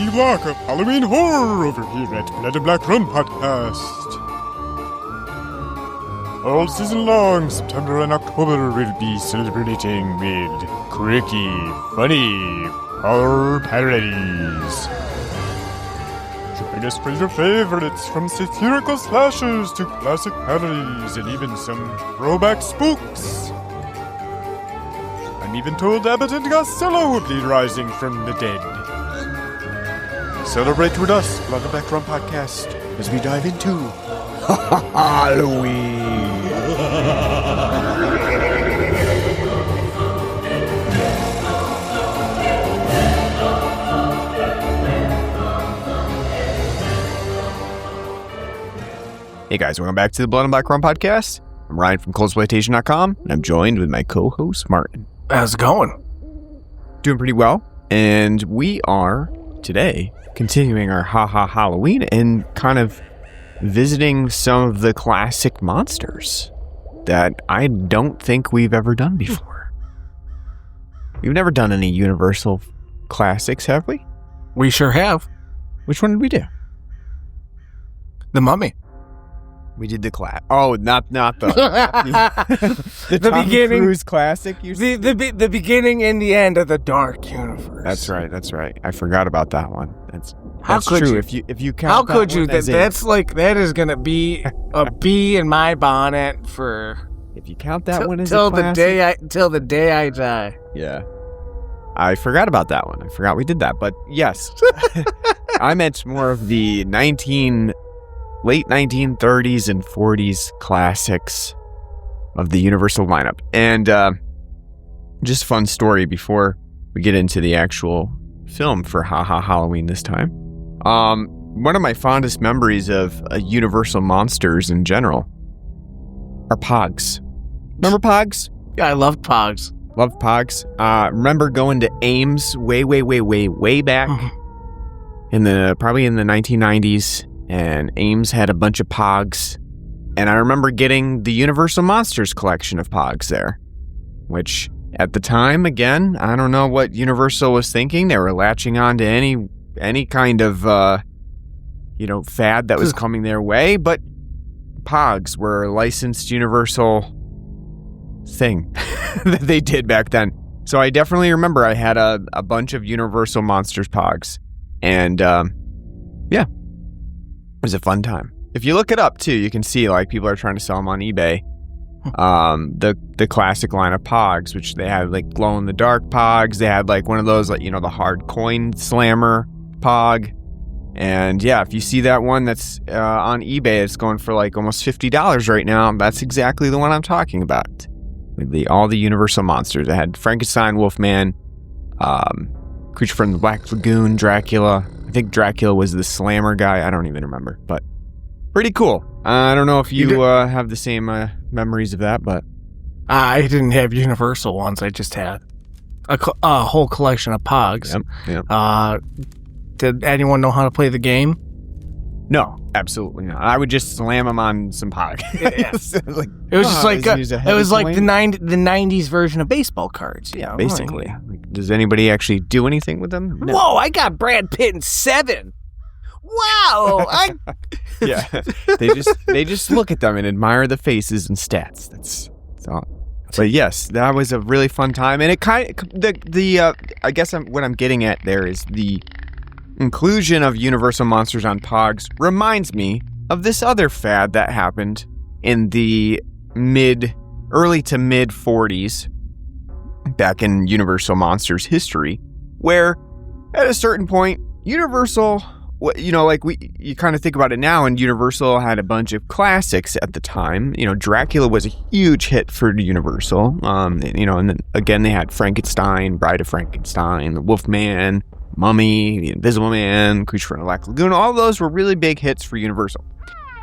D-block of Halloween horror over here at Blood and Black Run Podcast. All season long, September and October will be celebrating with quirky, funny horror parodies. Join us for your favorites, from satirical slashers to classic parodies and even some throwback spooks. I'm even told Abbott and Costello will be rising from the dead. Celebrate with us, Blood and Black Run Podcast, as we dive into Halloween. Hey guys, welcome back to the Blood and Black Run Podcast. I'm Ryan from coldsploitation.com, and I'm joined with my co-host Martin. How's it going? Doing pretty well, and we are today continuing our HaHaHalloween and kind of visiting some of the classic monsters that I don't think we've ever done before. We've never done any Universal classics, have we? We sure have. Which one did we do? The Mummy. We did the not the Tom beginning, Cruise classic. The beginning and the end of the Dark Universe. That's right. I forgot about that one. That's true. If you count, how could you? That is gonna be a bee in my bonnet for. If you count that one as till a classic, till the day I die. Yeah, I forgot about that one. I forgot we did that. But yes, I meant more of the late 1930s and 40s classics of the Universal lineup. And just a fun story before we get into the actual film for HaHaHalloween this time. One of my fondest memories of Universal monsters in general are Pogs. Remember Pogs? Yeah, I loved Pogs. Loved Pogs. Remember going to Ames way back probably in the 1990s. And Ames had a bunch of Pogs, and I remember getting the Universal Monsters collection of Pogs there, which at the time, again, I don't know what Universal was thinking. They were latching on to any kind of, fad that was coming their way, but Pogs were a licensed Universal thing that they did back then. So I definitely remember I had a bunch of Universal Monsters Pogs, and yeah. It was a fun time. If you look it up too, you can see like people are trying to sell them on eBay. The classic line of Pogs, which they had like glow in the dark Pogs. They had like one of those like the hard coin slammer Pog. And yeah, if you see that one that's on eBay, it's going for like almost $50 right now. That's exactly the one I'm talking about. With all the Universal monsters. I had Frankenstein, Wolfman, Creature from the Black Lagoon, Dracula. I think Dracula was the slammer guy. I don't even remember, but pretty cool. I don't know if you have the same memories of that, but I didn't have Universal ones. I just had a whole collection of Pogs. Yep. Did anyone know how to play the game? No, absolutely not. I would just slam them on some Pog. Yeah. It was like the 90s version of baseball cards. Yeah, basically. Like, does anybody actually do anything with them? No. Whoa, I got Brad Pitt in 7. Wow. Yeah. They just look at them and admire the faces and stats. That's all. But yes, that was a really fun time, and it kind of I guess what I'm getting at there is the inclusion of Universal Monsters on Pogs reminds me of this other fad that happened in the early to mid 40s back in Universal Monsters history, where at a certain point, Universal, you kind of think about it now, and Universal had a bunch of classics at the time. Dracula was a huge hit for Universal. And then again, they had Frankenstein, Bride of Frankenstein, the Wolfman, Mummy, The Invisible Man, Creature from the Black Lagoon. All of those were really big hits for Universal.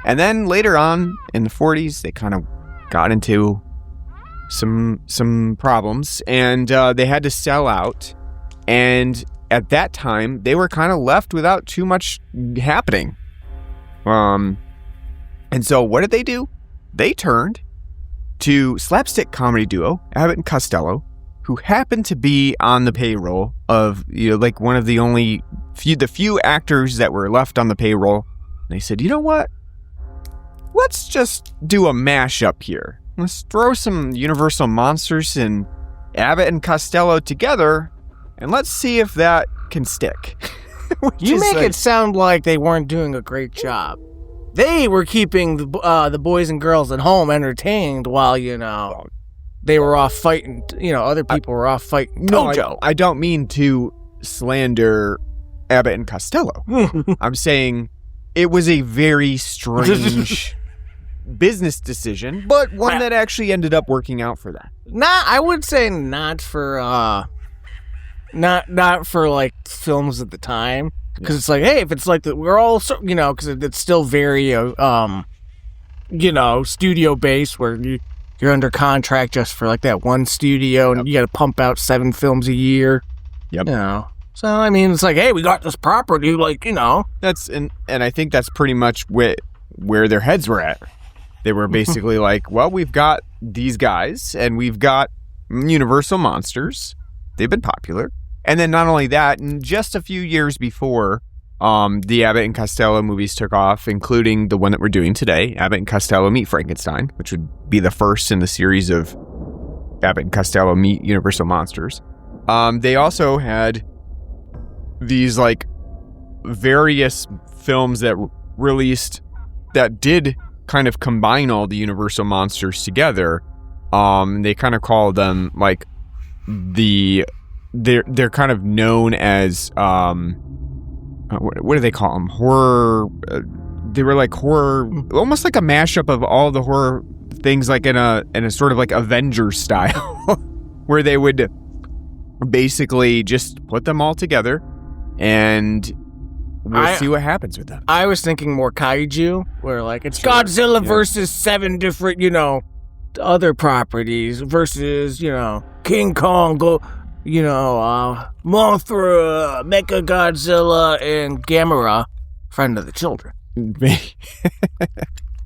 And then later on in the 40s, they kind of got into some problems, and they had to sell out. And at that time, they were kind of left without too much happening. And so what did they do? They turned to slapstick comedy duo Abbott and Costello, who happened to be on the payroll of, one of the only the few actors that were left on the payroll. They said, you know what? Let's just do a mashup here. Let's throw some Universal Monsters and Abbott and Costello together, and let's see if that can stick. You make it sound like they weren't doing a great job. They were keeping the boys and girls at home entertained while, they were off fighting, other people were off fighting Tojo. No, I don't mean to slander Abbott and Costello. I'm saying it was a very strange business decision, but one that actually ended up working out for them. I would say not for like films at the time, because it's like, hey, if it's like we're all because it's still very studio based where you're under contract just for like that one studio, and you got to pump out 7 films a year. Yep. So I mean, it's like, hey, we got this property, That's and I think that's pretty much where their heads were at. They were basically like, well, we've got these guys, and we've got Universal Monsters. They've been popular. And then not only that, just a few years before the Abbott and Costello movies took off, including the one that we're doing today, Abbott and Costello Meet Frankenstein, which would be the first in the series of Abbott and Costello Meet Universal Monsters. They also had these like various films that released that did kind of combine all the Universal Monsters together. They kind of call them like they're kind of known as what do they call them? Horror. They were like horror, almost like a mashup of all the horror things, like in a sort of like Avengers style, where they would basically just put them all together, and we'll see what happens with them. I was thinking more kaiju, where like it's Godzilla versus 7 different, other properties versus, King Kong, Mothra, Mecha Godzilla, and Gamera, friend of the children.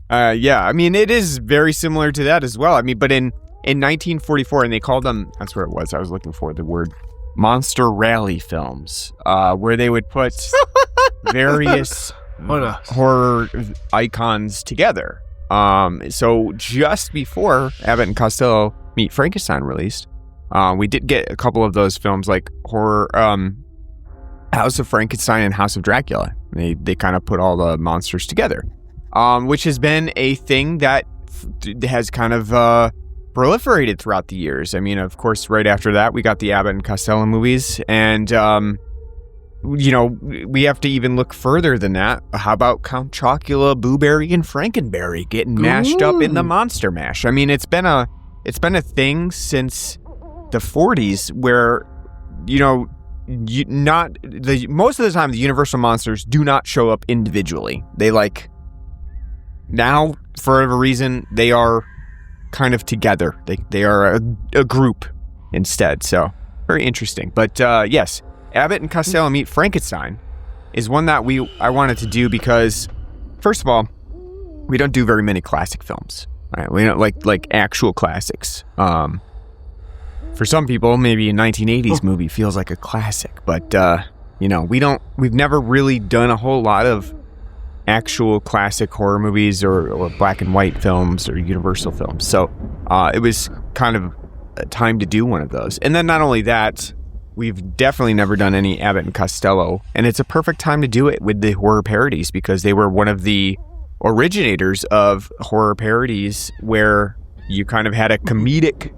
Yeah, I mean, it is very similar to that as well. I mean, but in 1944, and they called them, that's where it was, I was looking for the word, monster rally films, where they would put various horror icons together. So just before Abbott and Costello Meet Frankenstein released, we did get a couple of those films like horror, House of Frankenstein and House of Dracula. They kind of put all the monsters together, which has been a thing that has kind of proliferated throughout the years. I mean, of course, right after that, we got the Abbott and Costello movies, and we have to even look further than that. How about Count Chocula, Boo Berry, and Frankenberry getting mashed up in the Monster Mash? I mean, it's been a thing since the 40s where, most of the time the Universal Monsters do not show up individually. They now, for whatever reason, they are kind of together. They are a group instead. So very interesting. But yes, Abbott and Costello Meet Frankenstein is one that I wanted to do because, first of all, we don't do very many classic films. Right? We don't like actual classics. For some people, maybe a 1980s movie feels like a classic, but we've never really done a whole lot of actual classic horror movies or black and white films or Universal films. So it was kind of a time to do one of those. And then not only that, we've definitely never done any Abbott and Costello, and it's a perfect time to do it with the horror parodies because they were one of the originators of horror parodies where you kind of had a comedic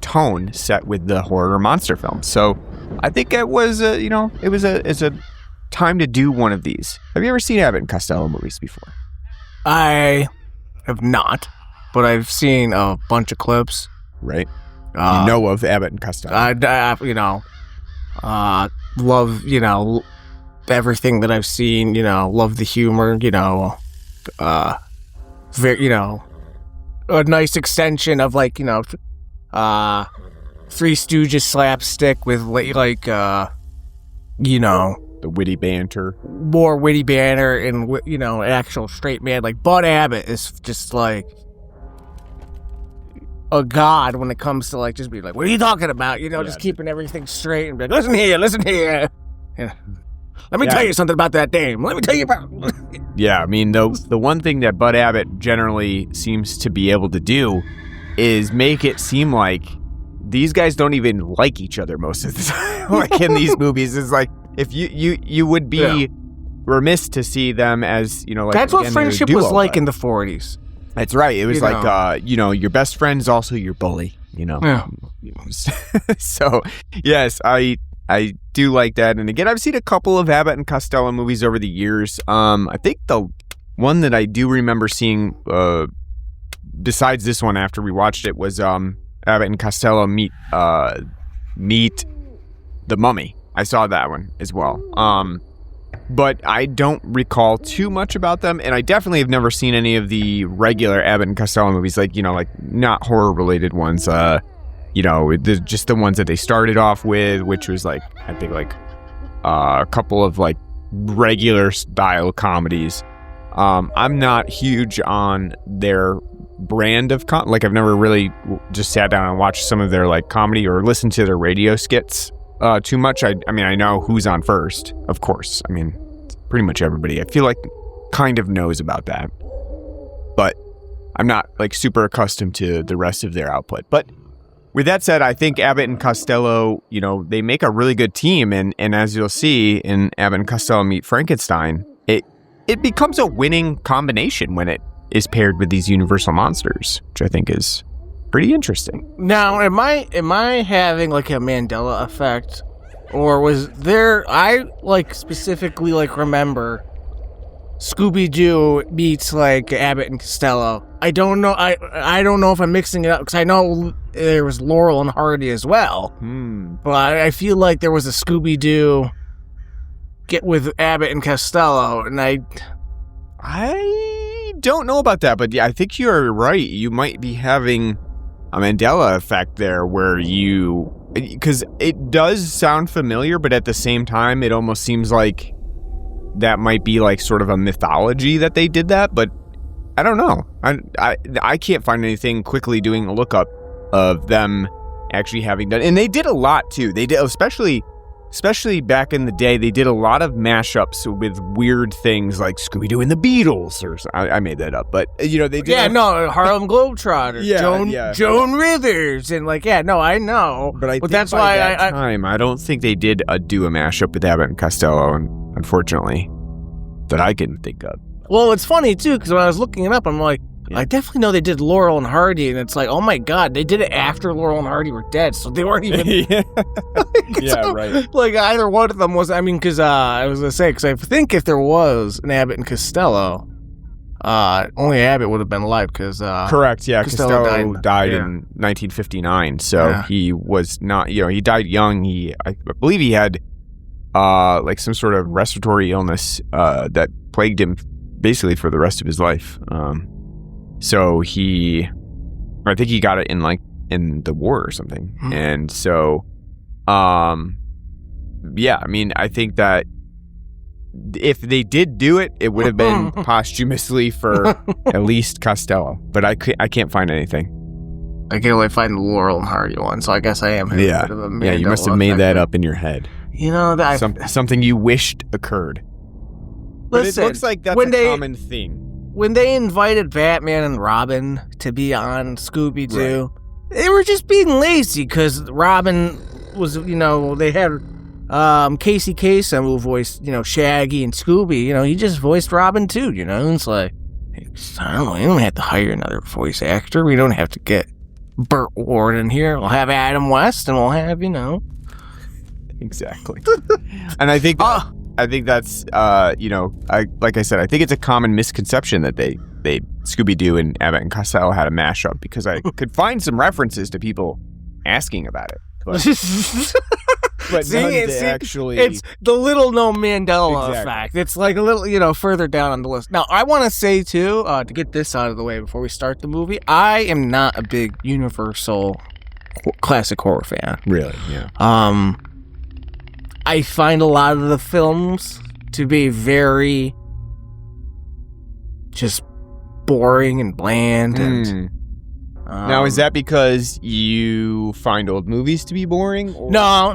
tone set with the horror monster film. So I think it was it's a time to do one of these. Have you ever seen Abbott and Costello movies before? I have not, but I've seen a bunch of clips. Right. Of Abbott and Costello. Love, everything that I've seen, love the humor, very, a nice extension of Three Stooges slapstick with the witty banter, more witty banter, and actual straight man. Like Bud Abbott is just like a god when it comes to just be like, what are you talking about? Just keeping everything straight and be like, listen here. Yeah. Let me tell you something about that dame. Let me tell you about. Yeah, I mean, the one thing that Bud Abbott generally seems to be able to do is make it seem like these guys don't even like each other most of the time. Like in these movies, it's like if you would be remiss to see them as, you know, like that's what friendship was like but in the 40s. That's right. It was your best friend's also your bully, you know. Yeah. So, yes, I do like that. And again, I've seen a couple of Abbott and Costello movies over the years. I think the one that I do remember seeing, besides this one after we watched it, was Abbott and Costello meet the Mummy. I saw that one as well. But I don't recall too much about them, and I definitely have never seen any of the regular Abbott and Costello movies, like, you know, like not horror-related ones, you know, just the ones that they started off with, which was like, I think like a couple of like regular style comedies. I'm not huge on their brand of like I've never really just sat down and watched some of their like comedy or listened to their radio skits too much. I mean, I know who's on first, of course. I mean, pretty much everybody, I feel like, kind of knows about that. But I'm not like super accustomed to the rest of their output. But with that said, I think Abbott and Costello, you know, they make a really good team. And as you'll see in Abbott and Costello Meet Frankenstein, it becomes a winning combination when it is paired with these universal monsters, which I think is pretty interesting. Now, am I having like a Mandela effect, or was there? I like specifically like remember Scooby-Doo meets like Abbott and Costello. I don't know. I don't know if I'm mixing it up because I know there was Laurel and Hardy as well. But I feel like there was a Scooby-Doo get with Abbott and Costello, and I don't know about that, but yeah, I think you're right. You might be having a Mandela effect there where because it does sound familiar, but at the same time, it almost seems like that might be like sort of a mythology that they did that, but I don't know. I can't find anything quickly doing a lookup of them actually having done, and they did a lot too. They did, especially back in the day, they did a lot of mashups with weird things like Scooby-Doo and the Beatles, or I made that up, but you know, they did. Yeah, Harlem Globetrotters, Joan Rivers, and like, I know. But that's why I don't think they did do a mashup with Abbott and Costello, unfortunately, that I can think of. Well, it's funny too, because when I was looking it up, I'm like, I definitely know they did Laurel and Hardy, and it's like, oh my god, they did it after Laurel and Hardy were dead, so they weren't even. Right. Like either one of them was. I mean, because I was gonna say, because I think if there was an Abbott and Costello, only Abbott would have been alive. Because correct, yeah, Costello died in 1959, so he was not. You know, he died young. I believe he had like some sort of respiratory illness that plagued him basically for the rest of his life. So I think he got it in the war or something. And so, I mean, I think that if they did do it, it would have been posthumously for at least Costello, but I can't find anything. I can only find the Laurel and Hardy one, so I guess I am. Yeah, you must have made that up in your head. You know, that something you wished occurred. But it looks like that's a common thing. When they invited Batman and Robin to be on Scooby-Doo, they were just being lazy because Robin was, you know, they had Casey Kasem who voiced, you know, Shaggy and Scooby. You know, he just voiced Robin too, you know. And it's like, I don't know, we don't have to hire another voice actor. We don't have to get Burt Ward in here. We'll have Adam West and we'll have, you know. Exactly. And I think that's, you know, like I said, I think it's a common misconception that they Scooby-Doo and Abbott and Costello had a mashup, because I could find some references to people asking about it. But actually... It's the little known Mandela effect. It's like a little, you know, further down on the list. Now, I want to say, too, to get this out of the way before we start the movie, I am not a big Universal classic horror fan. Really? Yeah. I find a lot of the films to be very just boring and bland, and Now, is that because you find old movies to be boring? Or No.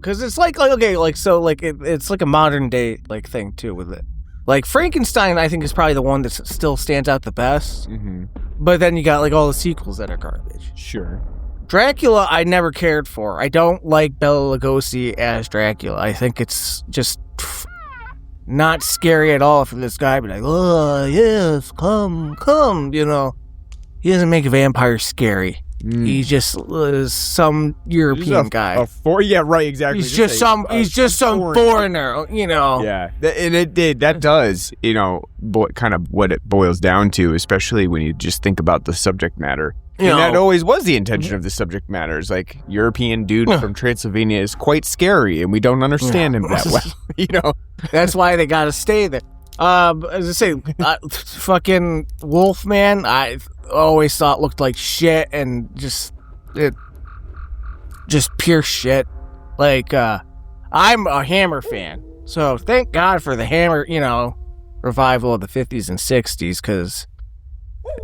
Because it's it's like a modern day like thing too with it. Like Frankenstein, I think is probably the one that still stands out the best. Mm-hmm. But then you got like all the sequels that are garbage. Sure. Dracula, I never cared for. I don't like Bela Lugosi as Dracula. I think it's just not scary at all for this guy. Be like, oh yes, come, you know. He doesn't make vampires scary. He just is some European guy. Exactly. He's just some foreigner, you know. Yeah, and that does, you know, kind of what it boils down to, especially when you just think about the subject matter. And that always was the intention of the subject matter. It's like, European dude from Transylvania is quite scary, and we don't understand him that well, you know. That's why they gotta stay there. As I say, fucking Wolfman, I always thought looked like shit, and just pure shit. Like, I'm a Hammer fan, so thank God for the Hammer, you know, revival of the 50s and 60s, because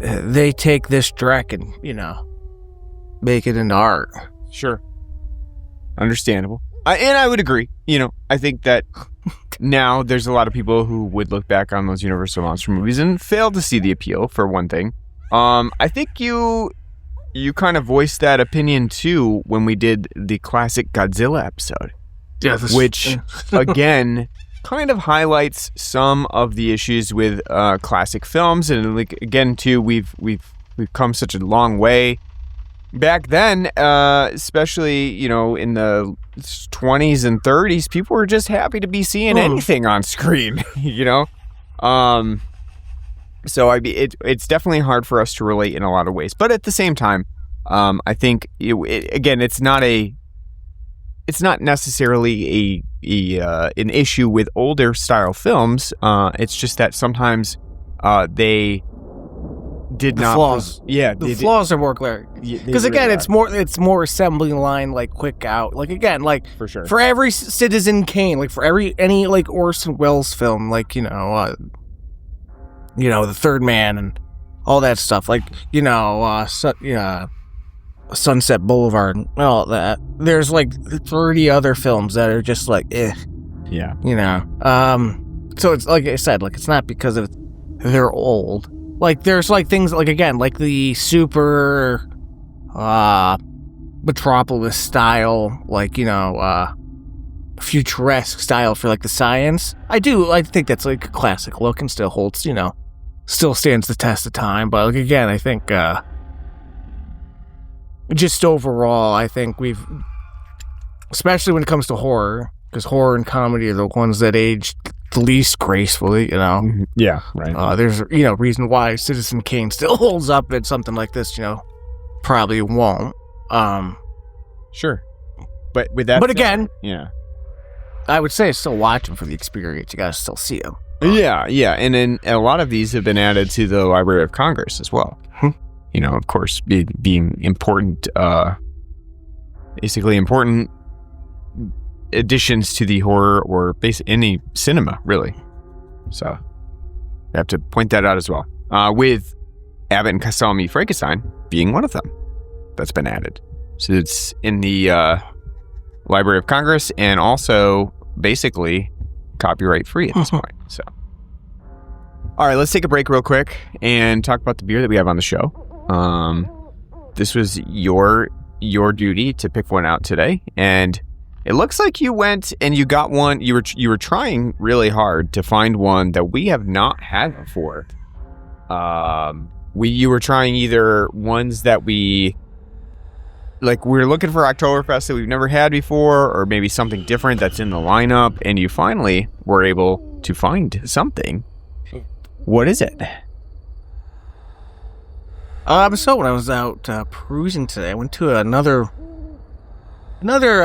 they take this Drek and, you know, make it into art. Sure. Understandable. And I would agree. You know, I think that now there's a lot of people who would look back on those Universal Monster movies and fail to see the appeal, for one thing. I think you kind of voiced that opinion too when we did the classic Godzilla episode. Yeah, which again kind of highlights some of the issues with classic films, and like again too, we've come such a long way. Back then, especially, you know, in the 20s and 30s, people were just happy to be seeing anything on screen, you know? So it's definitely hard for us to relate in a lot of ways. But at the same time, I think, it's not necessarily an issue with older style films. It's just that sometimes they did not flaws. The flaws are more glaring. Because again, it's more assembly line, like quick out. Like again, like for sure, for every Citizen Kane, like for any like Orson Welles film, like the Third Man and all that stuff. Like Sunset Boulevard and all that. There's like 30 other films that are just like yeah, you know. So it's like I said, like it's not because they're old. Like, there's, like, things, like, again, like the super, Metropolis style, like, futuresque style for, like, the science. I think that's, like, a classic look and still holds, still stands the test of time. But, like, again, I think, just overall, I think especially when it comes to horror, because horror and comedy are the ones that age the least gracefully, Yeah, right. There's, reason why Citizen Kane still holds up and something like this, probably won't. Sure. But with that But again, yeah, I would say still watch them for the experience. You gotta still see them. Yeah. And then a lot of these have been added to the Library of Congress as well. Of course, being important, basically important additions to the horror or any cinema, really. So I have to point that out as well. With Abbott and Costello Meet Frankenstein being one of them that's been added. So it's in the Library of Congress and also basically copyright free at this point. So, all right, let's take a break real quick and talk about the beer that we have on the show. This was your duty to pick one out today, and it looks like you went and you got one. You were trying really hard to find one that we have not had before. You were trying either ones that we're looking for Oktoberfest that we've never had before, or maybe something different that's in the lineup, and you finally were able to find something. What is it? So when I was out perusing today, I went to another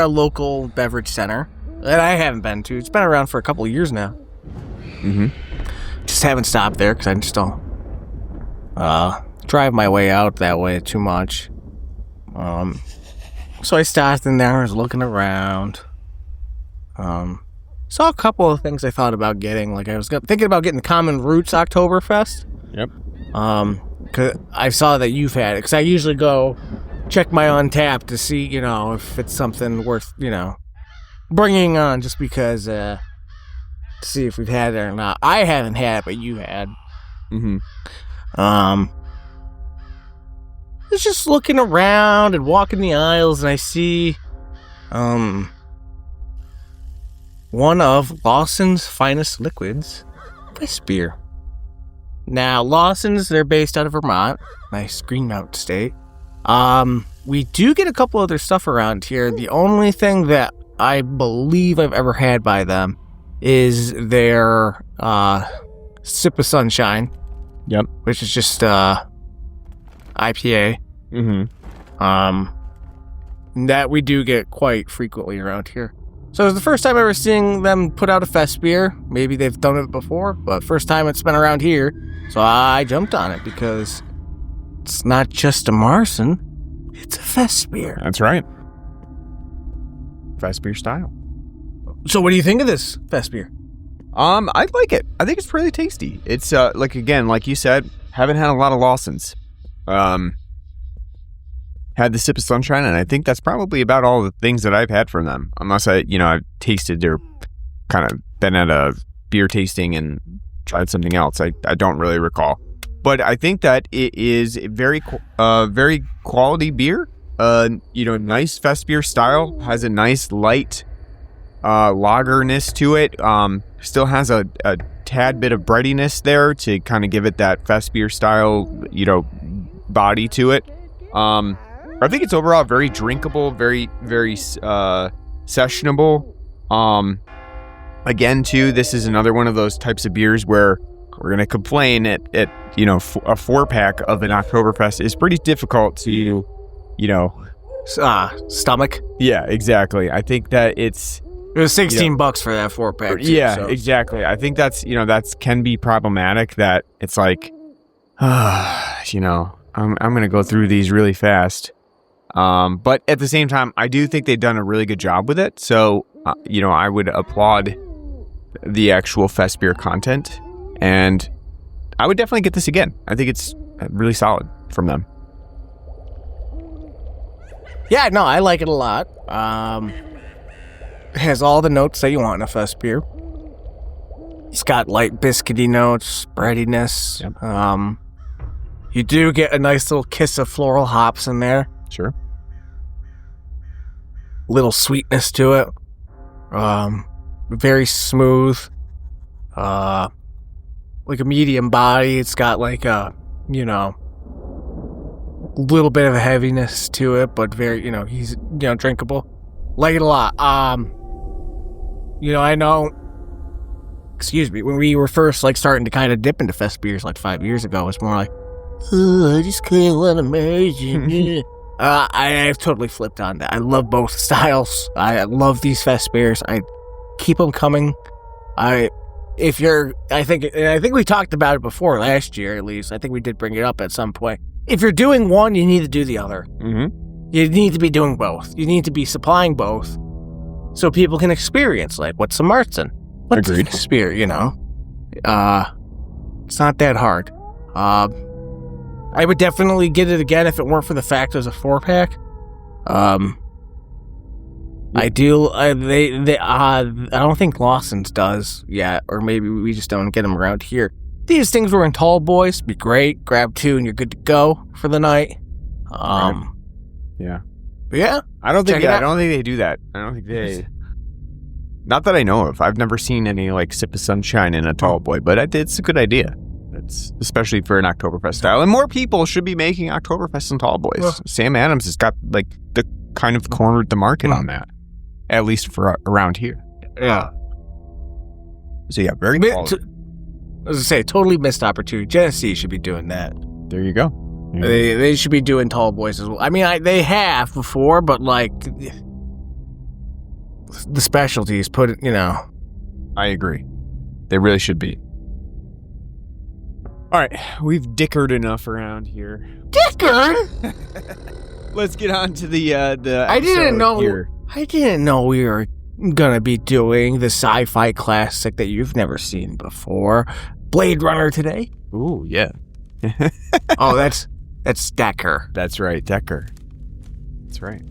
local beverage center that I haven't been to. It's been around for a couple of years now. Mm-hmm. Just haven't stopped there because I just don't drive my way out that way too much. So I stopped in there, I was looking around. Saw a couple of things I thought about getting. Like I was thinking about getting the Common Roots Oktoberfest. Yep. Cause I saw that you've had it. Because I usually go check my Untapped to see, if it's something worth, bringing on just because, to see if we've had it or not. I haven't had it, but you had. Mm-hmm. I was just looking around and walking the aisles, and I see, one of Lawson's finest liquids, Fest beer. Now, Lawson's, they're based out of Vermont, nice Green Mountain State. We do get a couple other stuff around here. The only thing that I believe I've ever had by them is their Sip of Sunshine. Yep. Which is just IPA. Mm-hmm. That we do get quite frequently around here. So it was the first time ever seeing them put out a fest beer. Maybe they've done it before, but first time it's been around here. So I jumped on it because it's not just a Marson, it's a fest beer. That's right. Fest beer style. So what do you think of this fest beer? I like it. I think it's pretty tasty. It's like you said, haven't had a lot of Lawson's. Had the Sip of Sunshine, and I think that's probably about all the things that I've had from them. Unless I've tasted or kind of been at a beer tasting and tried something else. I don't really recall. But I think that it is a very quality beer. Nice fest beer style. Has a nice light lagerness to it. Still has a tad bit of breadiness there to kind of give it that fest beer style, body to it. I think it's overall very drinkable, very, very sessionable. Again, too, this is another one of those types of beers where we're going to complain at a 4-pack of an Oktoberfest is pretty difficult to, stomach. Yeah, exactly. I think that it was $16 for that 4-pack. Yeah, so. Exactly. I think that's can be problematic. That it's like, I'm going to go through these really fast. But at the same time, I do think they've done a really good job with it. So, I would applaud the actual fest beer content, and I would definitely get this again. I think it's really solid from them. Yeah, no, I like it a lot. It has all the notes that you want in a fest beer. It's got light biscuity notes, breadiness. Yep. You do get a nice little kiss of floral hops in there. Sure. Little sweetness to it. Very smooth. Like a medium body. It's got like a, little bit of a heaviness to it, but very, he's, drinkable. Like it a lot. I know, when we were first starting to kind of dip into fest beers 5 years ago, it was more like, I just can't let imagine. I've totally flipped on that. I love both styles. I love these fest beers. I keep them coming. I think we talked about it before last year, at least. I think we did bring it up at some point. If you're doing one, you need to do the other. Mm-hmm. You need to be doing both. You need to be supplying both so people can experience, what's a Marzen? What's Agreed. a fest beer, It's not that hard. I would definitely get it again if it weren't for the fact it was a 4-pack. I do. I don't think Lawson's does yet, or maybe we just don't get them around here. These things were in Tall Boys. Be great. Grab 2 and you're good to go for the night. Yeah. But yeah. I don't think they do that. I don't think they. Not that I know of. I've never seen any Sip of Sunshine in a Tall Boy, but it's a good idea. It's especially for an Oktoberfest style, and more people should be making Oktoberfest and Tall Boys. Well, Sam Adams has got the kind of cornered the market on that, at least for around here. Yeah. So yeah, very cool. As I say, totally missed opportunity. Genesee should be doing that. There you go. They should be doing Tall Boys as well. I mean, they have before, but the specialties put it. I agree. They really should be. All right, we've dickered enough around here. Dickered? Let's get on to the I didn't know here. I didn't know we were gonna be doing the sci-fi classic that you've never seen before, Blade Runner today. Ooh, yeah. Oh, that's Decker. That's right, Decker. That's right.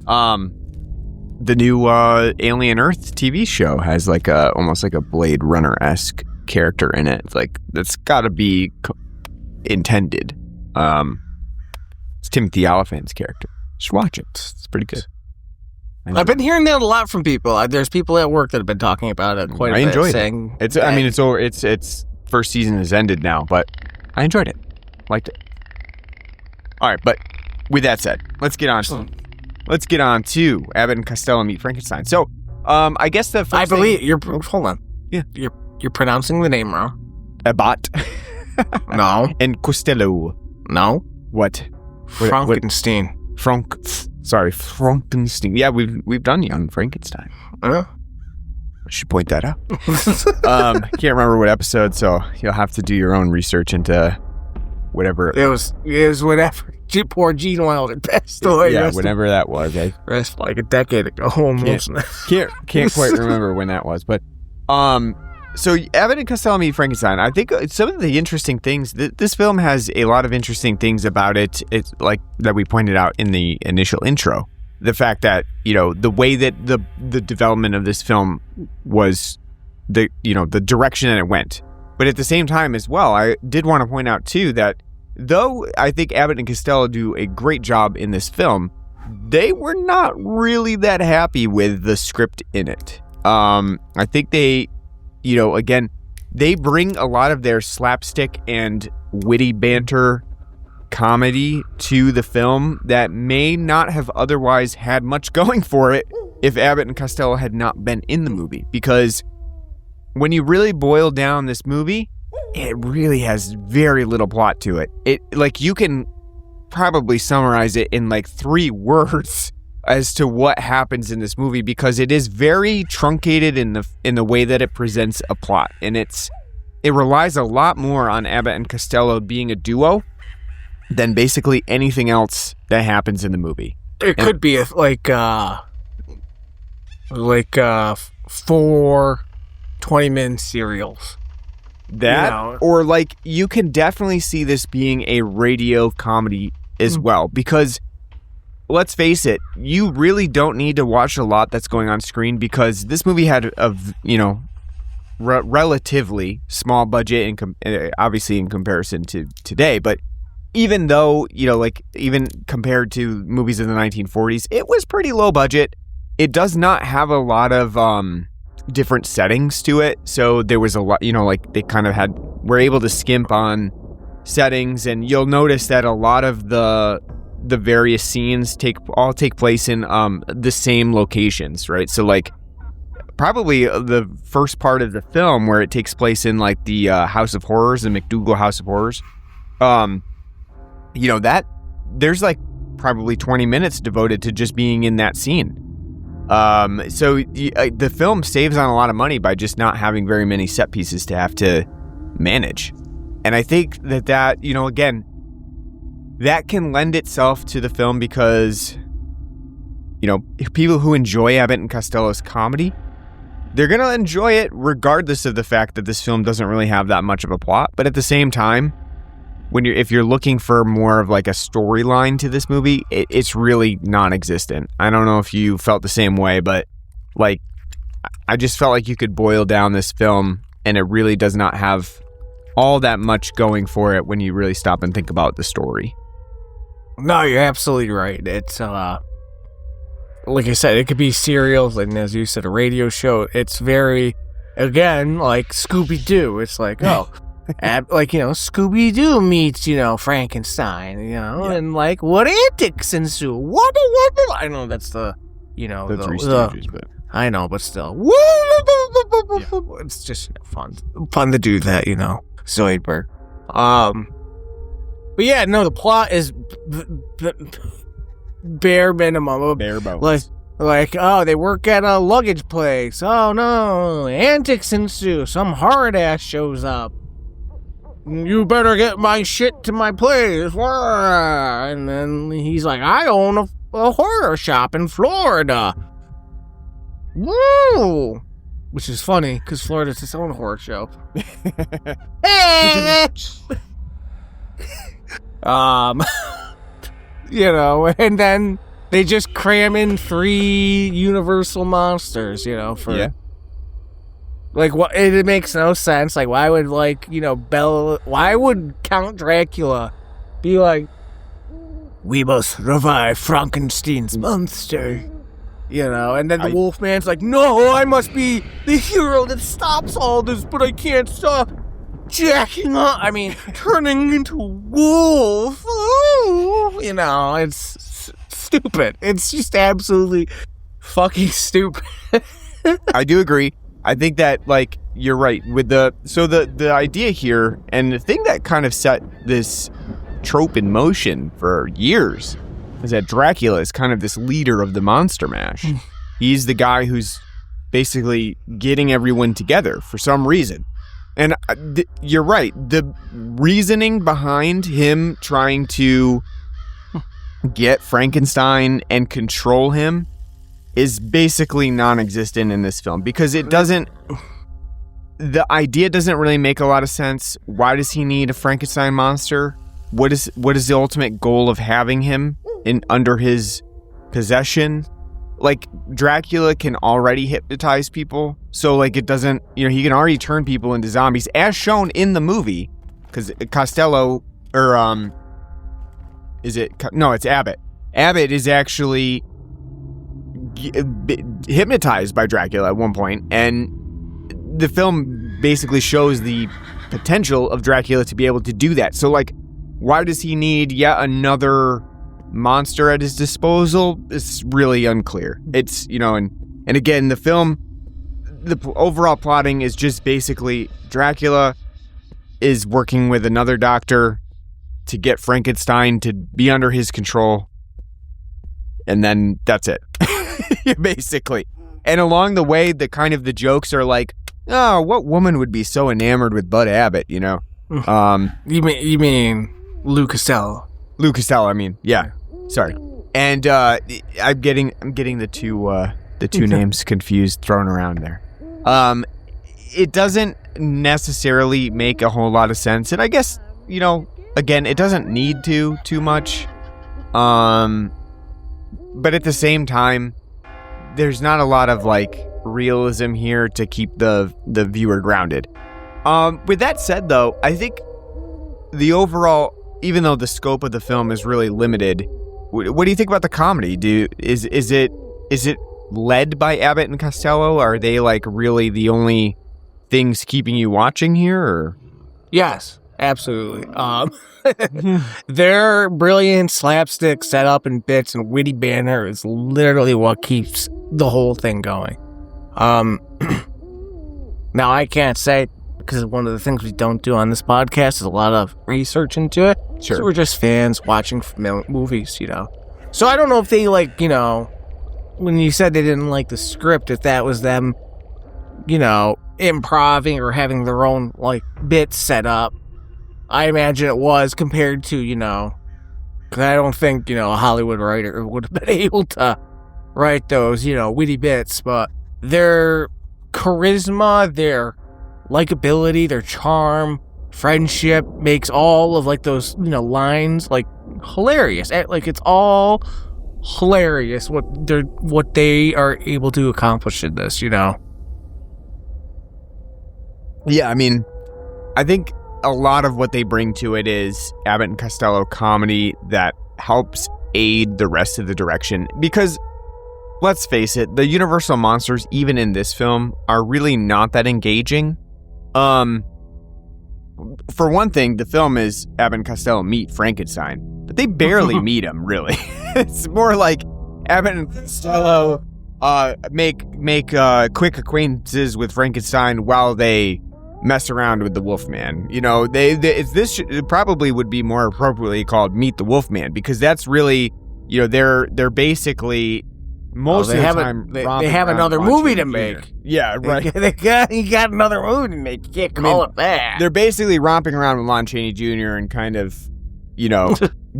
The new Alien Earth TV show has like almost like a Blade Runner-esque character in it. It's like that's got to be intended. It's Timothy Olyphant's character. Just watch it. It's pretty good. I've been hearing that a lot from people. There's people at work that have been talking about it quite a bit. I enjoyed saying it. I mean, it's over. Its first season has ended now, but I enjoyed it. Liked it. All right, but with that said, let's get on to Abbott and Costello Meet Frankenstein. So, I guess the first you're. Hold on. Yeah, you're pronouncing the name wrong. Abbott. No. And Costello. No. What? Frankenstein. Frankenstein. Yeah, we've done Young Frankenstein. I should point that out. Can't remember what episode, so you'll have to do your own research into whatever. It was whatever. Poor Gene Wilder passed away. Yeah, whenever that was. Rest like a decade ago almost. Can't quite remember when that was, but so Abbott and Costello Meet Frankenstein. I think some of the interesting things. This film has a lot of interesting things about it. It's like that we pointed out in the initial intro. The fact that the way that the development of this film was, the direction that it went. But at the same time as well, I did want to point out too that though I think Abbott and Costello do a great job in this film, they were not really that happy with the script in it. I think they, again, they bring a lot of their slapstick and witty banter comedy to the film that may not have otherwise had much going for it if Abbott and Costello had not been in the movie. Because when you really boil down this movie, it really has very little plot to it. You can probably summarize it in 3 words as to what happens in this movie, because it is very truncated in the way that it presents a plot, and it relies a lot more on Abbott and Costello being a duo than basically anything else that happens in the movie. It could be 4 20-minute serials. Or you can definitely see this being a radio comedy as well, because let's face it, you really don't need to watch a lot that's going on screen, because this movie had a relatively small budget, obviously in comparison to today, but even though, even compared to movies of the 1940s, it was pretty low budget. It does not have a lot of different settings to it, so there was a lot, they kind of were able to skimp on settings, and you'll notice that a lot of the various scenes take place in the same locations, right? So probably the first part of the film where it takes place in the House of Horrors, the McDougal House of Horrors, that there's probably 20 minutes devoted to just being in that scene. So the film saves on a lot of money by just not having very many set pieces to have to manage. And I think that again, that can lend itself to the film because, people who enjoy Abbott and Costello's comedy, they're going to enjoy it regardless of the fact that this film doesn't really have that much of a plot. But at the same time, if you're looking for more of a storyline to this movie, it's really non-existent. I don't know if you felt the same way, but I just felt like you could boil down this film and it really does not have all that much going for it when you really stop and think about the story. No, you're absolutely right. It's like I said, it could be serials, and as you said, a radio show. It's very, again, like Scooby-Doo. It's Scooby-Doo meets, Frankenstein, and what antics ensue. What? I know that's the, the Three Stooges, but I know, but still, it's just fun to do that, Zoidberg. But yeah, no, the plot is bare minimum. Bare bones. They work at a luggage place. Oh no, antics ensue. Some hard ass shows up. You better get my shit to my place. And then he's like, I own a horror shop in Florida. Woo! Which is funny, because Florida's its own horror show. And then they just cram in 3 universal monsters, for like what? It makes no sense. Like, why would why would Count Dracula be like, we must revive Frankenstein's monster? And then the Wolfman's like, no, I must be the hero that stops all this, but I can't stop jacking up. I mean, turning into a wolf. Ooh, it's stupid. It's just absolutely fucking stupid. I do agree. I think that, you're right with the idea here, and the thing that kind of set this trope in motion for years is that Dracula is kind of this leader of the monster mash. He's the guy who's basically getting everyone together for some reason. And you're right. The reasoning behind him trying to get Frankenstein and control him is basically non-existent in this film, because the idea doesn't really make a lot of sense. Why does he need a Frankenstein monster? What is the ultimate goal of having him under his possession? Dracula can already hypnotize people, so it doesn't, he can already turn people into zombies, as shown in the movie, because Costello, it's Abbott. Abbott is actually hypnotized by Dracula at one point, and the film basically shows the potential of Dracula to be able to do that. So, why does he need yet another monster at his disposal? It's really unclear. It's, and again, the film, the overall plotting is just basically Dracula is working with another doctor to get Frankenstein to be under his control, and then that's it. Basically. And along the way, the jokes are like, oh, what woman would be so enamored with Bud Abbott, You mean Lou Costello? Lou Costello, I mean, yeah. Sorry. And I'm getting the two names confused, thrown around there. It doesn't necessarily make a whole lot of sense, and I guess, again, it doesn't need to too much. But at the same time, there's not a lot of realism here to keep the viewer grounded. With that said, though, I think the overall, even though the scope of the film is really limited, what do you think about the comedy? Is it led by Abbott and Costello? Are they really the only things keeping you watching here? Or? Yes, absolutely. Their brilliant slapstick setup and bits and witty banter is literally what keeps the whole thing going. Now, I can't say, because one of the things we don't do on this podcast is a lot of research into it. Sure. So we're just fans watching movies, So I don't know if they when you said they didn't like the script, if that was them, improving or having their own bits set up. I imagine it was, compared to, because I don't think, a Hollywood writer would have been able to write those, witty bits, but their charisma, their likability, their charm, friendship makes all of those, lines hilarious. It's all hilarious what they are able to accomplish in this, Yeah, I mean, I think a lot of what they bring to it is Abbott and Costello comedy that helps aid the rest of the direction, because let's face it, the Universal monsters, even in this film, are really not that engaging. For one thing, the film is Abbott and Costello meet Frankenstein, but they barely meet him, really. It's more like Abbott and Costello make quick acquaintances with Frankenstein while they mess around with the Wolfman. It probably would be more appropriately called Meet the Wolfman, because that's really, they're basically most of the time they have another movie to make. Yeah, right. You got another movie to make. You can't call it that. They're basically romping around with Lon Chaney Jr. and kind of,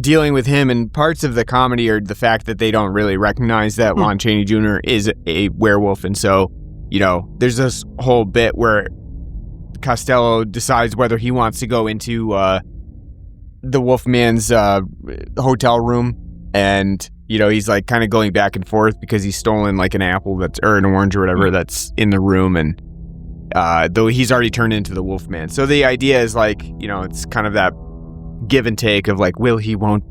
dealing with him, and parts of the comedy are the fact that they don't really recognize that Lon Chaney Jr. is a werewolf, and so, there's this whole bit where Costello decides whether he wants to go into the Wolfman's hotel room, and he's like kind of going back and forth because he's stolen like an apple or an orange or whatever that's in the room, and though he's already turned into the Wolfman. So the idea is like, it's kind of that give and take of like, won't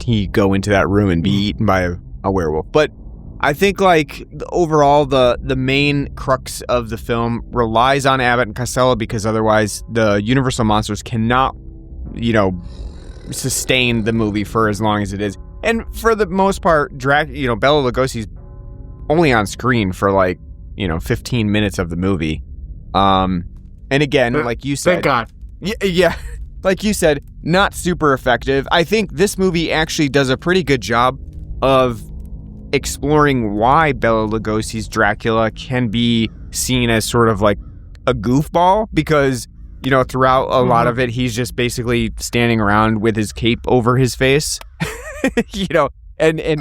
he go into that room and be eaten by a werewolf? But I think like overall the main crux of the film relies on Abbott and Costello, because otherwise the Universal monsters cannot, sustain the movie for as long as it is. And for the most part, Bela Lugosi's only on screen for like, 15 minutes of the movie. And again, like you said, thank God. Yeah. Like you said, not super effective. I think this movie actually does a pretty good job of exploring why Bela Lugosi's Dracula can be seen as sort of like a goofball, because, throughout a lot of it, he's just basically standing around with his cape over his face, and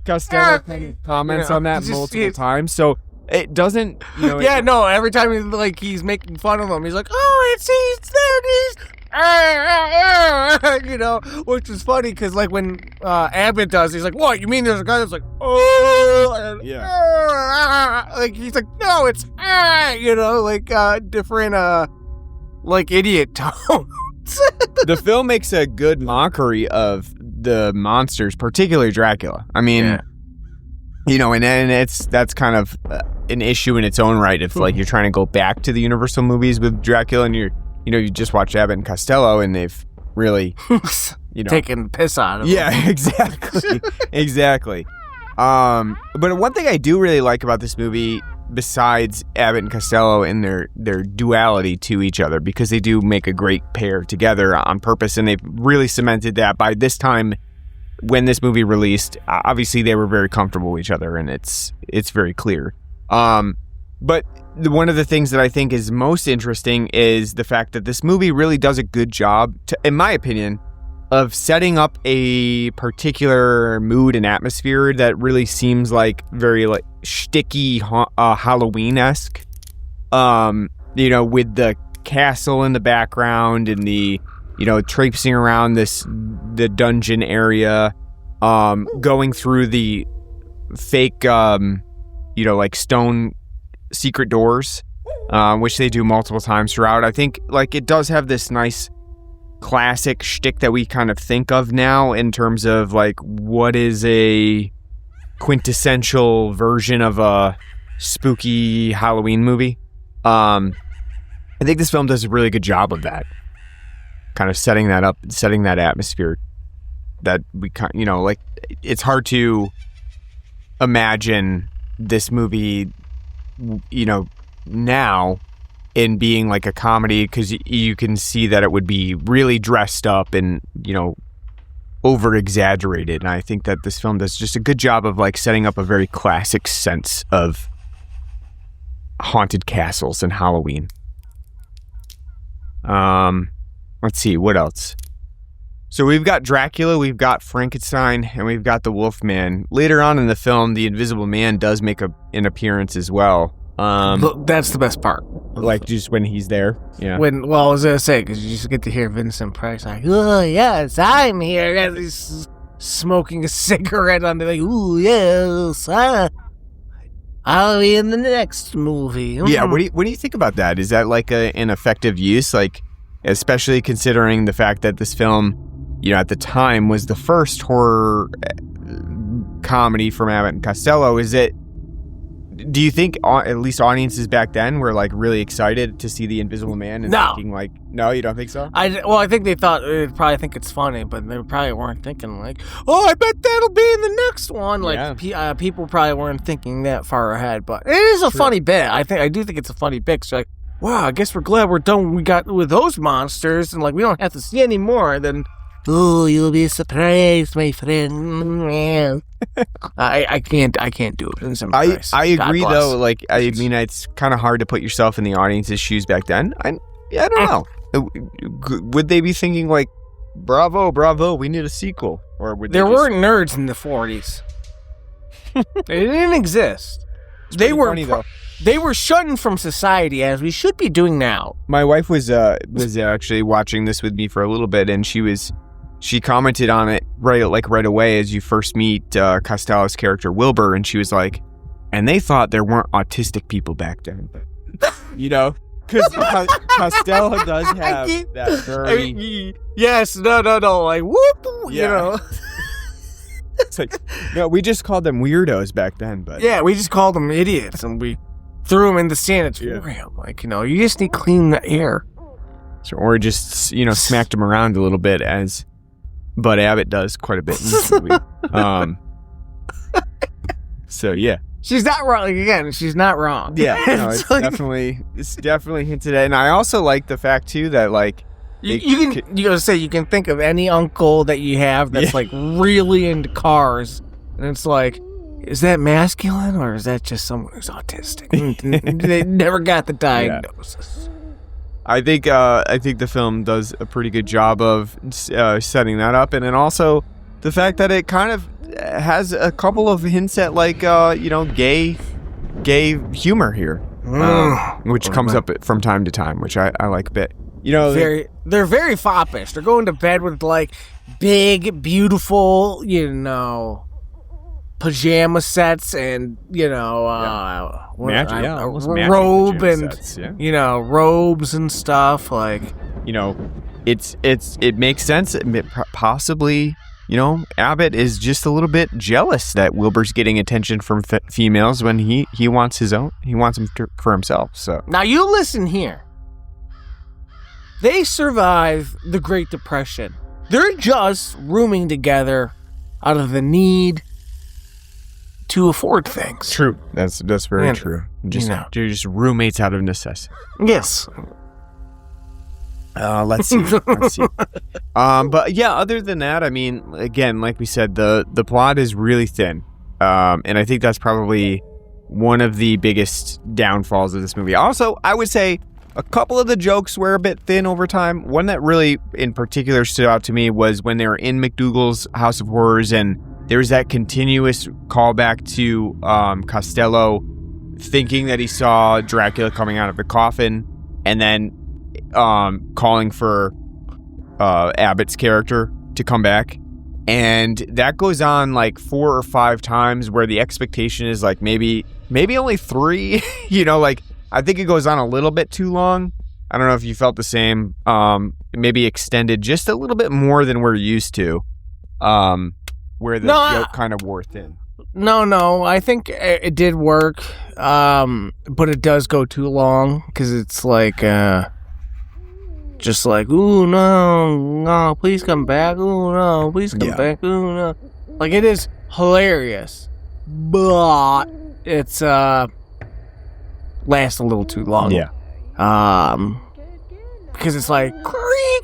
Costello comments on that multiple times. So it doesn't, every time he's making fun of him, he's like, oh, there it is, which is funny because like when Abbott does, he's like, what, you mean there's a guy that's like, oh, yeah, like he's like, no, it's different like idiot tones. The film makes a good mockery of the monsters, particularly Dracula. I mean, and that's kind of an issue in its own right if like you're trying to go back to the Universal movies with Dracula, and you just watch Abbott and Costello and they've really taking the piss out of him. Yeah, exactly. Exactly. But one thing I do really like about this movie, besides Abbott and Costello and their duality to each other, because they do make a great pair together on purpose, and they've really cemented that by this time. When this movie released, obviously they were very comfortable with each other, and it's very clear. But one of the things that I think is most interesting is the fact that this movie really does a good job, in my opinion, of setting up a particular mood and atmosphere that really seems like very like shticky Halloween-esque. With the castle in the background and the traipsing around the dungeon area, going through the fake, like stone secret doors, which they do multiple times throughout. I think like it does have this nice classic shtick that we kind of think of now in terms of like what is a quintessential version of a spooky Halloween movie. I think this film does a really good job of that. Kind of setting that up, setting that atmosphere that we like it's hard to imagine this movie, now in being like a comedy, because you can see that it would be really dressed up and, over exaggerated. And I think that this film does just a good job of like setting up a very classic sense of haunted castles and Halloween. Let's see, what else? So we've got Dracula, we've got Frankenstein, and we've got the Wolfman. Later on in the film, the Invisible Man does make an appearance as well. That's the best part. Like just when he's there. Yeah. I was going to say, because you just get to hear Vincent Price like, oh, yes, I'm here. As he's smoking a cigarette on the like, oh, yes, I'll be in the next movie. Yeah, what do you think about that? Is that like an effective use? Like, especially considering the fact that this film, at the time was the first horror comedy from Abbott and Costello. Do you think at least audiences back then were like really excited to see the Invisible Man and thinking like, no, you don't think so? I think they probably think it's funny, but they probably weren't thinking like, oh, I bet that'll be in the next one. Like people probably weren't thinking that far ahead, but it is a funny bit. I do think it's a funny bit. So like, wow, I guess we're glad we're done. We got with those monsters, and like we don't have to see any more. Then, oh, you'll be surprised, my friend. I can't do it. I agree though. Like I mean, it's kind of hard to put yourself in the audience's shoes back then. I don't know. Would they be thinking like, bravo, we need a sequel, or would there weren't nerds in the 40s? They didn't exist. They were funny, though. They were shunned from society, as we should be doing now. My wife was actually watching this with me for a little bit, and she commented on it right away as you first meet Costello's character Wilbur, and she was like, and they thought there weren't autistic people back then, because Costello does have that very yes, no, like whoop, It's like, no, we just called them weirdos back then, but yeah, we just called them idiots, and we threw them in the sanatorium. Like, you just need to clean the air. Or just, smacked them around a little bit, as Bud Abbott does quite a bit in this movie. So, yeah. She's not wrong. Again, she's not wrong. Yeah, no, it's definitely hinted at. And I also like the fact, too, that, like, you can think of any uncle that you have that's, like, really into cars, and it's like, is that masculine, or is that just someone who's autistic? They never got the diagnosis. I think the film does a pretty good job of setting that up, and then also the fact that it kind of has a couple of hints at, like, gay humor here, which comes up from time to time, which I like a bit. They're very foppish. They're going to bed with, like, big, beautiful, pajama sets and, robe and, sets, robes and stuff. Like, it makes sense. Possibly, Abbott is just a little bit jealous that Wilbur's getting attention from females when he wants his own. He wants them for himself. So now you listen here. They survive the Great Depression. They're just rooming together out of the need to afford things. True. That's very true. You're just roommates out of necessity. Yes. Let's see. But yeah, other than that, I mean, again, like we said, the plot is really thin. And I think that's probably one of the biggest downfalls of this movie. Also, I would say a couple of the jokes were a bit thin over time. One that really in particular stood out to me was when they were in McDougal's House of Horrors, and there was that continuous callback to Costello thinking that he saw Dracula coming out of the coffin, and then calling for Abbott's character to come back. And that goes on like 4 or 5 times, where the expectation is like maybe only 3, like, I think it goes on a little bit too long. I don't know if you felt the same. Maybe extended just a little bit more than we're used to, where the joke kind of wore thin. No, I think it did work, but it does go too long, because it's like, just like, ooh, no, please come back, ooh, no, please come back, ooh, no. Like, it is hilarious, but it's, lasts a little too long. Yeah. Because it's like, creak,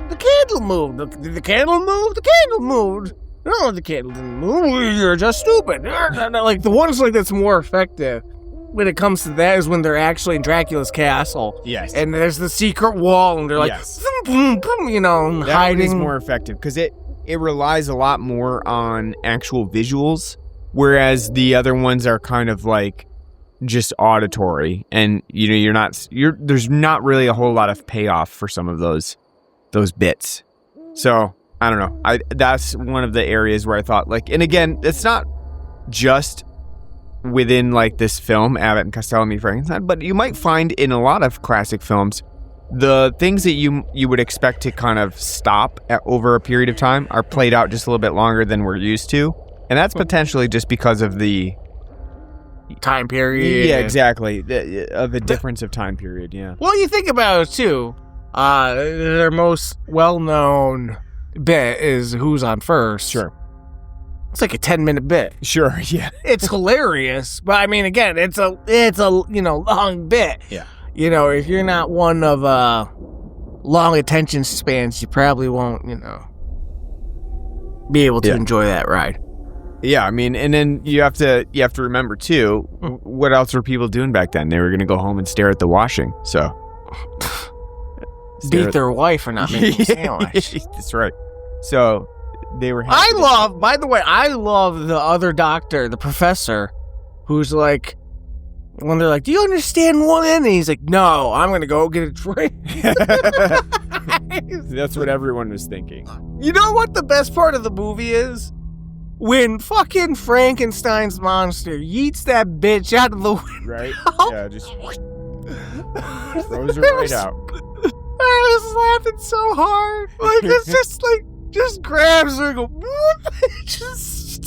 the candle moved. Did the candle move? The candle moved. No, the candle didn't move. You're just stupid. Like, the ones like that's more effective when it comes to that is when they're actually in Dracula's castle. Yes. And there's the secret wall, and they're like, boom, boom, that hiding. One is more effective because it relies a lot more on actual visuals, whereas the other ones are kind of like just auditory, and there's not really a whole lot of payoff for some of those bits. So I don't know. That's one of the areas where I thought, like, and again, it's not just within like this film, Abbott and Costello Meet Frankenstein, but you might find in a lot of classic films, the things that you would expect to kind of stop over a period of time are played out just a little bit longer than we're used to, and that's potentially just because of the time period. Yeah, exactly. The difference of time period, yeah. Well, you think about it, too. Their most well-known bit is Who's on First. Sure. It's like a 10-minute bit. Sure, yeah. It's hilarious, but I mean, again, it's a long bit. Yeah. If you're not one of long attention spans, you probably won't, be able to enjoy that ride. Yeah, I mean, and then you have to remember too, what else were people doing back then? They were going to go home and stare at the washing. So beat their wife for not making a sandwich. That's right. So they were. By the way, I love the other doctor, the professor, who's like when they're like, "Do you understand woman?" And he's like, "No, I'm gonna go get a drink." That's what everyone was thinking. You know what the best part of the movie is? When fucking Frankenstein's monster yeets that bitch out of the window. Right? Yeah, just throws her right out. I was laughing so hard. Like, it's just like, just grabs her and go, just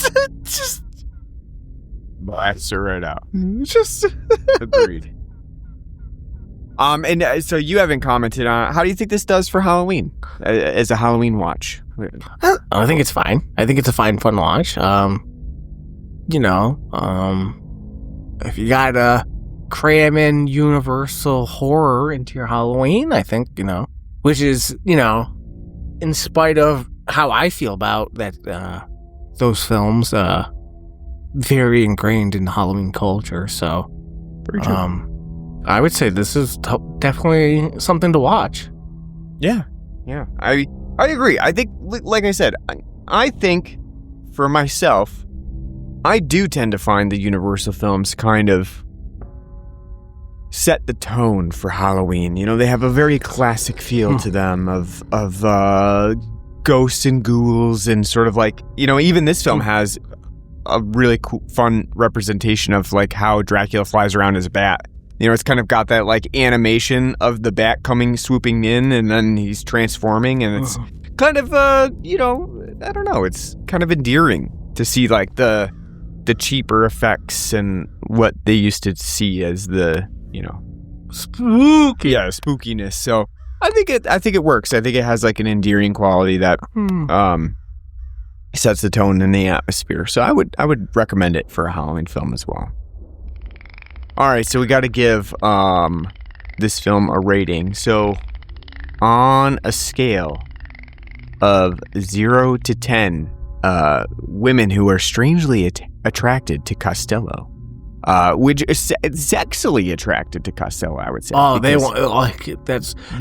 blasts her right out. Just Agreed. And so you haven't commented on, how do you think this does for Halloween as a Halloween watch? I think it's fine. I think it's a fun watch. If you gotta cram in universal horror into your Halloween, I think, which is, in spite of how I feel about that, those films, very ingrained in Halloween culture. So, Very true. I would say this is definitely something to watch. Yeah. I agree. I think, like I said, I think for myself, I do tend to find the Universal films kind of set the tone for Halloween. They have a very classic feel to them of ghosts and ghouls, and sort of like, even this film has a really cool, fun representation of like how Dracula flies around as a bat. It's kind of got that like animation of the bat swooping in, and then he's transforming, and it's kind of, I don't know, it's kind of endearing to see like the cheaper effects and what they used to see as the, spookiness. So I think it works. I think it has like an endearing quality that sets the tone and the atmosphere. So I would recommend it for a Halloween film as well. All right, so we got to give this film a rating. So on a scale of 0 to 10, women who are strangely attracted to Costello, which is sexually attracted to Costello, I would say. Oh, they want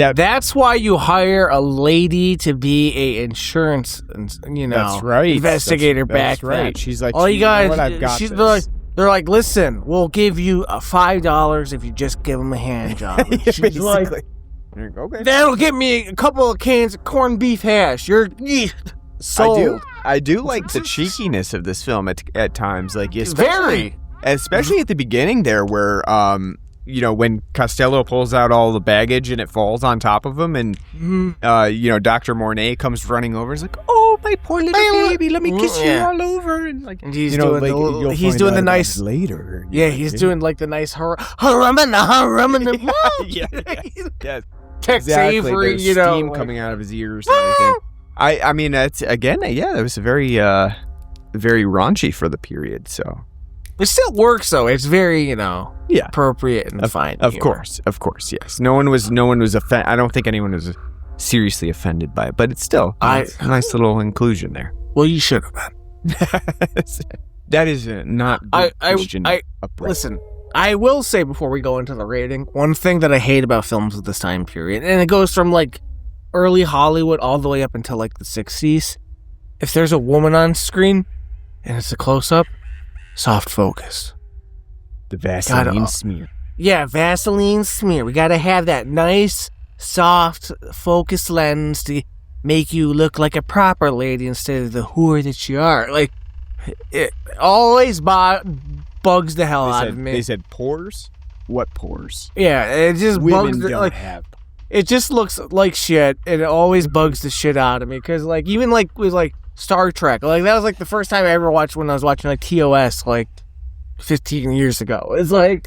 that's why you hire a lady to be a insurance, that's right, investigator back then. Right. She's like, all you guys, I've got this. They're like, listen, we'll give you $5 if you just give them a hand job. She's like, okay, that'll get me a couple of cans of corned beef hash. You're sold. I do like the cheekiness of this film at times, like especially at the beginning there, where when Costello pulls out all the baggage and it falls on top of him, and Dr. Mornay comes running over, he's like, "Oh, my poor little baby, let me kiss you all over," and like, and he's doing the nice later. Yeah, he's doing like the nice yes. Tex Avery, steam coming out of his ears and everything. I mean, that's again, it was very very raunchy for the period, so. It still works though. It's very, appropriate and fine. Of course, yes. No one was offended. I don't think anyone was seriously offended by it, but it's still a nice little inclusion there. Well, you should have been. That is not Christian approach. Listen, I will say before we go into the rating, one thing that I hate about films of this time period, and it goes from like early Hollywood all the way up until like the 60s. If there's a woman on screen and it's a close-up, soft focus. The Vaseline smear. Yeah, Vaseline smear. We gotta have that nice, soft focus lens to make you look like a proper lady instead of the whore that you are. Like, it always bugs the hell out of me. They said pores? What pores? Yeah, it just Women bugs don't have. It just looks like shit, and it always bugs the shit out of me. Because, like, even like with like Star Trek, like that was like the first time I ever watched when I was watching like TOS like 15 years ago. It's like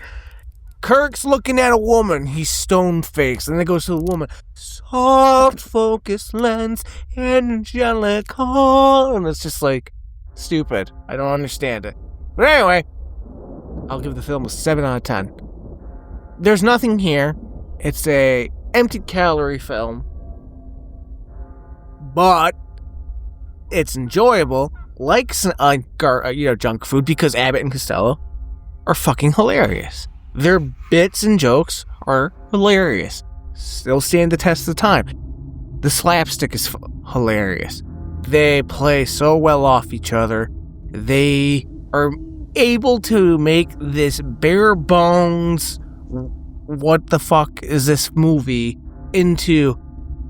Kirk's looking at a woman, he's stone-faced, and then it goes to the woman, soft focus lens, angelical, and it's just like stupid. I don't understand it. But anyway, I'll give the film a 7 out of 10. There's nothing here. It's a empty calorie film, but it's enjoyable, like junk food, because Abbott and Costello are fucking hilarious. Their bits and jokes are hilarious. Still stand the test of time. The slapstick is hilarious. They play so well off each other. They are able to make this bare bones, what the fuck is this movie, into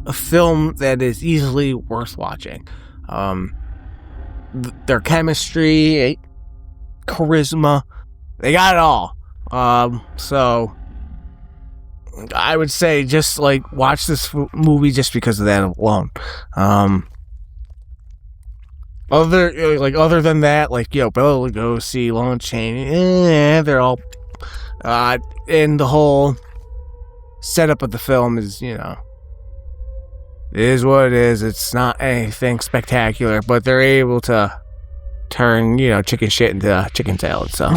a film that is easily worth watching. Their chemistry, charisma, they got it all. So I would say just like watch this movie just because of that alone. Other than that, like, Bela Lugosi, Lon Chaney, they're all, and the whole setup of the film is, it is what it is. It's not anything spectacular, but they're able to turn, chicken shit into chicken salad. So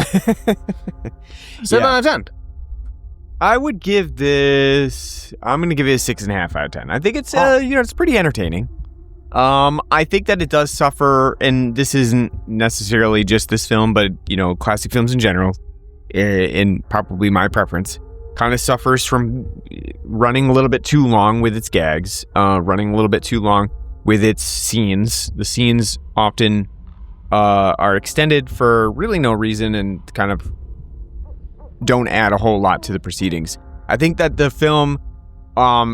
7 out of 10. I would give this, I'm going to give it a 6.5 out of 10. I think it's, it's pretty entertaining. I think that it does suffer, and this isn't necessarily just this film, but, classic films in general, in probably my preference, kind of suffers from running a little bit too long with its gags, running a little bit too long with its scenes. The scenes often are extended for really no reason and kind of don't add a whole lot to the proceedings. I think that the film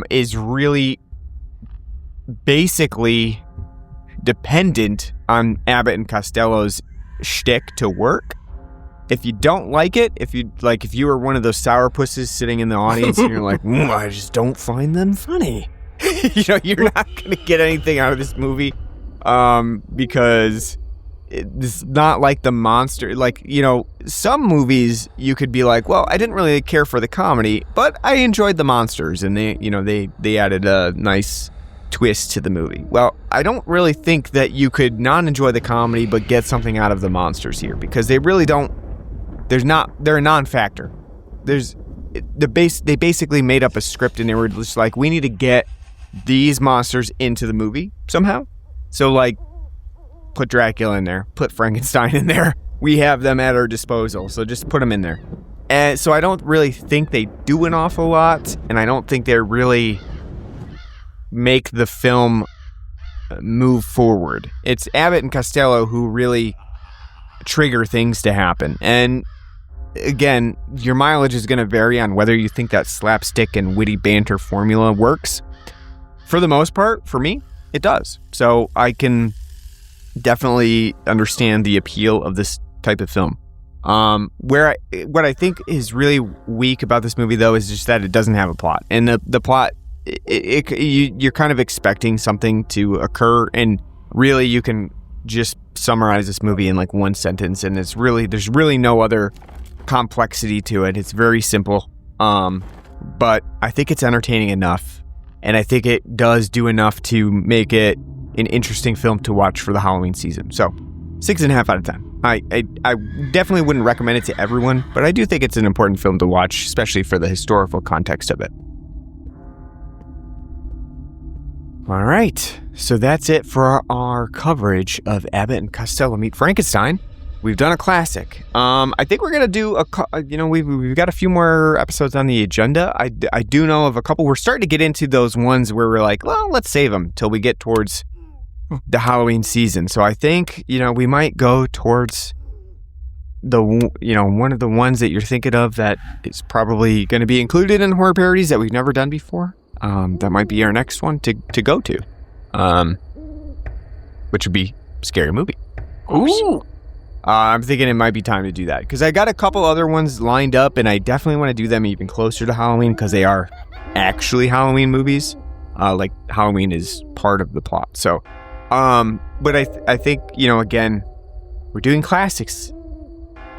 is really basically dependent on Abbott and Costello's shtick to work. If you don't like it, if you were one of those sourpusses sitting in the audience and you're like, I just don't find them funny, you're not going to get anything out of this movie, because it's not like the monster. Like, some movies you could be like, well, I didn't really care for the comedy, but I enjoyed the monsters, and they added a nice twist to the movie. Well, I don't really think that you could not enjoy the comedy but get something out of the monsters here, because they really don't. They're a non-factor. They basically made up a script, and they were just like, we need to get these monsters into the movie somehow. So, like, put Dracula in there, put Frankenstein in there. We have them at our disposal, so just put them in there. And so I don't really think they do an awful lot, and I don't think they really make the film move forward. It's Abbott and Costello who really trigger things to happen. And again, your mileage is going to vary on whether you think that slapstick and witty banter formula works. For the most part, for me, it does. So I can definitely understand the appeal of this type of film. What I think is really weak about this movie, though, is just that it doesn't have a plot. And the plot, you're kind of expecting something to occur, and really you can just summarize this movie in like one sentence, and there's really no other complexity to it. It's very simple, but I think it's entertaining enough, and I think it does do enough to make it an interesting film to watch for the Halloween season. So 6.5 out of 10. I definitely wouldn't recommend it to everyone, but I do think it's an important film to watch, especially for the historical context of it. All right, so that's it for our coverage of Abbott and Costello Meet Frankenstein. We've done a classic. I think we're gonna do we've got a few more episodes on the agenda. I do know of a couple. We're starting to get into those ones where we're like, well, let's save them till we get towards the Halloween season. So I think we might go towards the one of the ones that you're thinking of that is probably going to be included in horror parodies that we've never done before. That might be our next one to go to, which would be Scary Movie. Ooh. I'm thinking it might be time to do that, because I got a couple other ones lined up, and I definitely want to do them even closer to Halloween, because they are actually Halloween movies. Like Halloween is part of the plot. So, but I think, again, we're doing classics.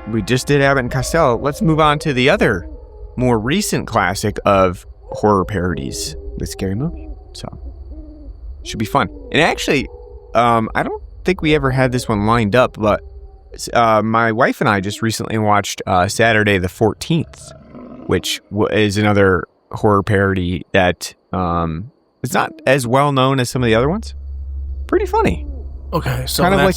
We just did Abbott and Costello. Let's move on to the other more recent classic of horror parodies, the Scary Movie. So should be fun. And actually, I don't think we ever had this one lined up, but my wife and I just recently watched Saturday the 14th, which is another horror parody that is not as well known as some of the other ones. Pretty funny. Okay, so kind of like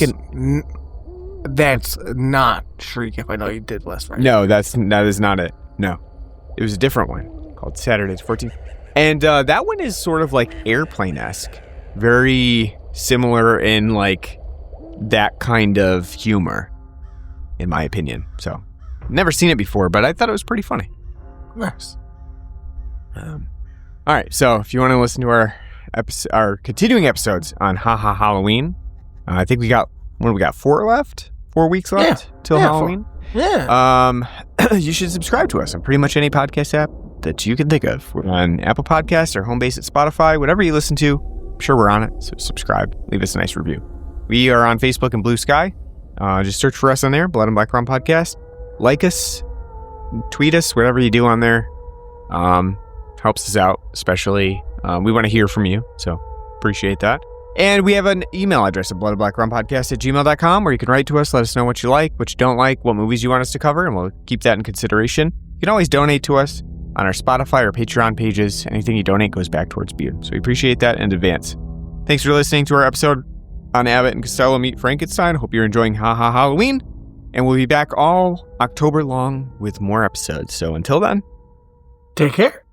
that's not Shriek If I Know You Did Last Friday. No, that is not it. No, it was a different one called Saturday the 14th, and that one is sort of like Airplane-esque, very similar in like that kind of humor. in my opinion. So, never seen it before, but I thought it was pretty funny. Nice. All right, so if you want to listen to our continuing episodes on HaHaHalloween, I think we got 4 weeks left till Halloween. You should subscribe to us on pretty much any podcast app that you can think of. We're on Apple Podcasts or home base at Spotify, whatever you listen to. I'm sure we're on it, so subscribe. Leave us a nice review. We are on Facebook and Blue Sky. Just search for us on there, Blood and Black Rum Podcast. Like us, tweet us, whatever you do on there. Helps us out, especially. We want to hear from you, so appreciate that. And we have an email address at bloodandblackrumpodcast@gmail.com where you can write to us, let us know what you like, what you don't like, what movies you want us to cover, and we'll keep that in consideration. You can always donate to us on our Spotify or Patreon pages. Anything you donate goes back towards beer, so we appreciate that in advance. Thanks for listening to our episode on Abbott and Costello Meet Frankenstein. Hope you're enjoying HaHaHalloween, and we'll be back all October long with more episodes. So until then, take care.